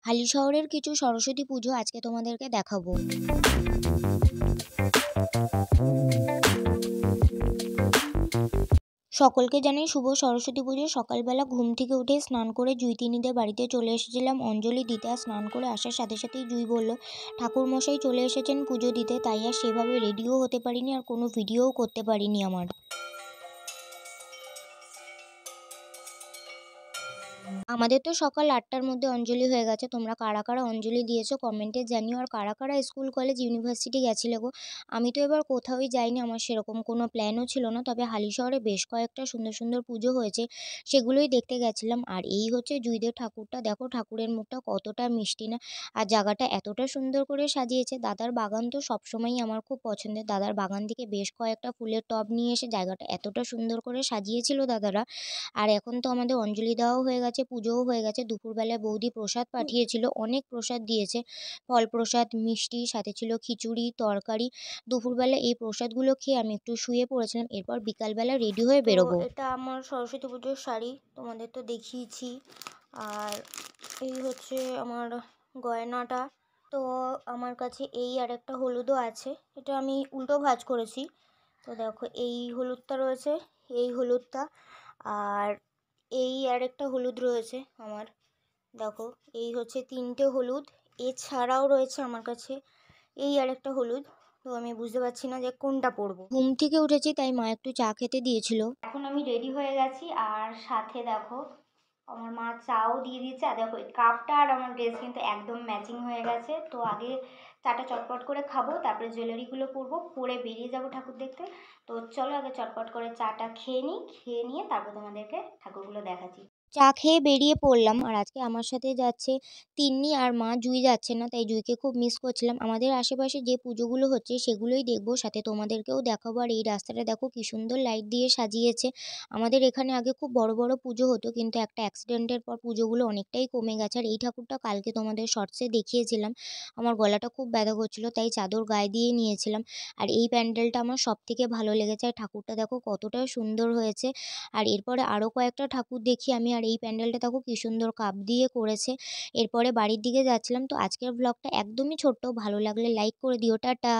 হালিশহরের কিছু সরস্বতী পুজো আজকে তোমাদেরকে দেখাবো। সকলকে জানাই শুভ সরস্বতী পুজো। সকালবেলা ঘুম থেকে উঠে স্নান করে জুঁইতিনিদের বাড়িতে চলে এসেছিলাম অঞ্জলি দিতে। আর স্নান করে আসার সাথে সাথেই জুঁই বলল ঠাকুরমশাই চলে এসেছেন পুজো দিতে, তাই আর সেভাবে রেডিও হতে পারিনি আর কোনো ভিডিওও করতে পারিনি আমার। আমাদের তো সকাল ৮টার মধ্যে অঞ্জলি হয়ে গেছে। তোমরা কারা কারা অঞ্জলি দিয়েছো কমেন্টে জানিও। আর কারা কারা স্কুল কলেজ ইউনিভার্সিটি গেছিলে গো? আমি তো এবার কোথাওই যাইনি, আমার সেরকম কোনো প্ল্যানও ছিল না। তবে হালিশহরে বেশ কয়েকটা সুন্দর সুন্দর পুজো হয়েছে, সেগুলোই দেখতে গেছিলাম। আর এই হচ্ছে জুঁইদের ঠাকুরটা, দেখো ঠাকুরের মুখটা কতটা মিষ্টি না। আর জায়গাটা এতটা সুন্দর করে সাজিয়েছে। দাদার বাগান তো সবসময়ই আমার খুব পছন্দের। দাদার বাগান থেকে বেশ কয়েকটা ফুলের টব নিয়ে এসে জায়গাটা এতটা সুন্দর করে সাজিয়েছিল দাদারা। আর এখন তো আমাদের অঞ্জলি দেওয়াও হয়ে গেছে, পুজোও হয়ে গেছে। দুপুরবেলায় বৌদি প্রসাদ পাঠিয়েছিল, অনেক প্রসাদ দিয়েছে, ফল প্রসাদ, মিষ্টি, সাথে ছিল খিচুড়ি, তরকারি। দুপুরবেলা এই প্রসাদগুলো খেয়ে আমি একটু শুয়ে পড়েছিলাম। এরপর বিকালবেলা রেডি হয়ে বেরোবো। এটা আমার সরস্বতী পুজোর শাড়ি, তোমাদের তো দেখিয়েছি। আর এই হচ্ছে আমার গয়নাটা। তো আমার কাছে এই আর একটা হলুদও আছে, এটা আমি উল্টো ভাঁজ করেছি। তো দেখো এই হলুদটা রয়েছে, এই হলুদটা, আর এই আরেকটা হলুদ রয়েছে আমার। দেখো এই হচ্ছে 3টে হলুদ। এছাড়াও রয়েছে আমার কাছে এই আরেকটা হলুদ। তো আমি বুঝতে পারছি না যে কোনটা পরবো। ঘুম থেকে উঠেছি তাই মা একটু চা খেতে দিয়েছিল। এখন আমি রেডি হয়ে গেছি, আর সাথে দেখো আমার মা চাও দিয়ে দিয়েছে। আর দেখো এই কাপটা আর আমার ড্রেস কিন্তু একদম ম্যাচিং হয়ে গেছে। তো আগে চাটা চটপট করে খাবো, তারপরে জুয়েলারিগুলো পরবো, পরে বেরিয়ে যাবো ঠাকুর দেখতে। তো চলো আগে চটপট করে চাটা খেয়ে নিই, খেয়ে নিয়ে তারপর তোমাদেরকে ঠাকুরগুলো দেখাচ্ছি। চা খেয়ে বেরিয়ে পড়লাম। আর আজকে আমার সাথে যাচ্ছে তিন্নি আর মা, জুঁই যাচ্ছে না, তাই জুঁইকে খুব মিস করছিলাম। আমাদের আশেপাশে যে পুজোগুলো হচ্ছে সেগুলোই দেখবো, সাথে তোমাদেরকেও দেখাবো। আর এই রাস্তাটা দেখো কি সুন্দর লাইট দিয়ে সাজিয়েছে। আমাদের এখানে আগে খুব বড় বড় পুজো হতো, কিন্তু একটা অ্যাক্সিডেন্টের পর পুজোগুলো অনেকটাই কমে গেছে। আর এই ঠাকুরটা কালকে তোমাদের শর্টসে দেখিয়েছিলাম। আমার গলাটা খুব ব্যথা করছিল, তাই চাদর গায়ে দিয়ে নিয়েছিলাম। আর এই প্যান্ডেলটা আমার সব থেকে ভালো লেগেছে। আর ঠাকুরটা দেখো কতটা সুন্দর হয়েছে। আর এরপরে আরও কয়েকটা ঠাকুর দেখি আমি। আর এই প্যান্ডেলটা দেখো কি সুন্দর কাপ দিয়ে করেছে। এরপরে বাড়ির দিকে যাচ্ছিলাম। তো আজকের ব্লগটা একদমই ছোট্ট, ভালো লাগলে লাইক করে দিও। টাটা।